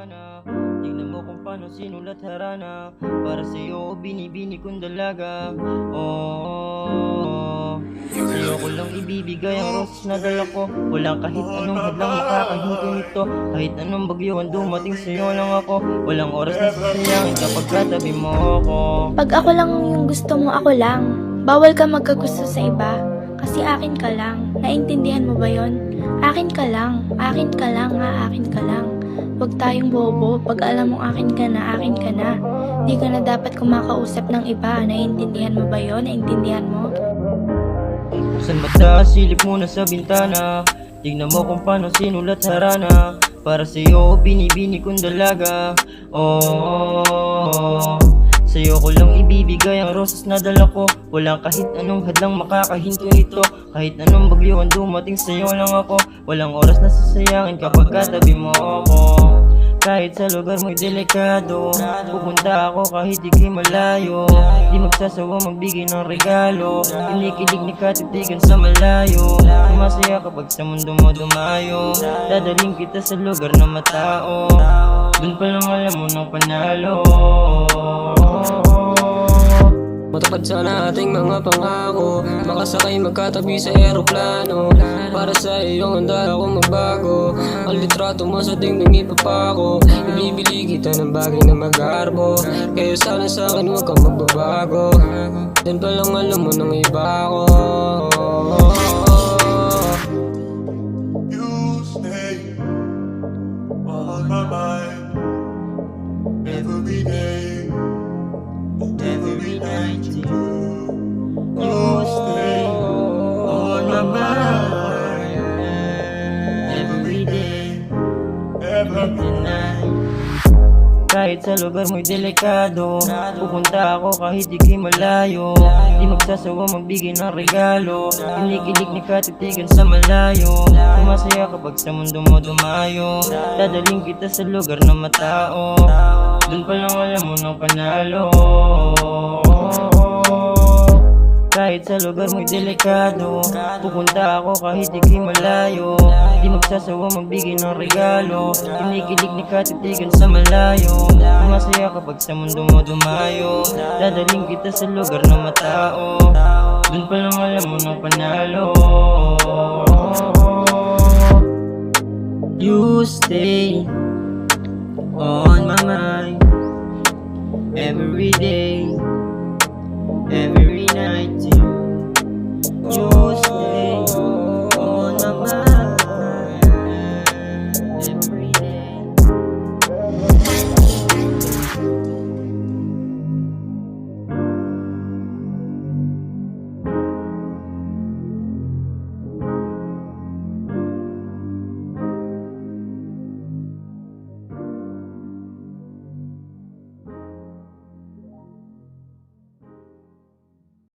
bintana. Tingnan mo kung paano sinulat harana. Para sa'yo binibini kong dalaga. Oh, sa'yo ko lang ibibigay ang roses na dala ko. Walang kahit anong hadlang makakahinto nito. Kahit anong bagyo ang dumating sa'yo lang ako. Walang oras na sasayangin kapag katabi mo ako. Pag ako lang yung gusto mo, ako lang. Bawal ka magkagusto sa iba. Kasi akin ka lang. Naintindihan mo ba yon? Akin ka lang. Akin ka lang nga, akin ka lang. Huwag tayong bobo. Pag alam mong akin ka na, akin ka na. Di ka na dapat kumakausap ng iba. Naintindihan mo ba yon? Naintindihan mo? Saan mata, silip muna sa bintana. Tingnan mo kung paano sinulat harana. Para sa'yo binibini kong dalaga. Oh, sa'yo ko lang ibibigay ang roses na dala ko. Walang kahit anong hadlang makakahinto nito. Kahit anong bagyo ang dumating sa'yo lang ako. Walang oras na sasayangin kapag katabi mo ako. Kahit sa lugar mo'y delikado, pupunta ako kahit di malayo. Di magsasawa magbigay ng regalo. Kinikilig ni katitigan sa malayo. Masaya kapag sa mundo mo dumayo. Dadaling kita sa lugar na matao. Dun pa lang alam mo ng panalo. Matupad sana ating mga pangako. Makasakay magkatabi sa eroplano. Para sa iyong handa ako magbago. Ang litrato mo sa dingding ipapako. Ibibili kita ng bagay na mag-arbo. Kaya sana sa akin huwag kang magbabago. Then pa lang alam mo nang iba ako. You stay on my mind every day, every night. You stay on my mind every day, every night. Kahit sa lugar mo'y delikado, pupunta ako kahit di malayo. Di magsasawa magbigay ng regalo. Kinikilig ni katitigan sa malayo. Masaya kapag sa mundo mo dumayo. Dadaling kita sa lugar na matao. Dun pa lang alam mo ng panalo. Kahit sa lugar mo'y delikado, pupunta ako kahit di malayo. Di magsasawa magbigay ng regalo. Kinikilig ni katitigan sa malayo. Masaya kapag sa mundo mo dumayo. Dadaling kita sa lugar na matao. Dun pa lang alam mo ng panalo. You stay on my mind every day, every night. You stay on my mind every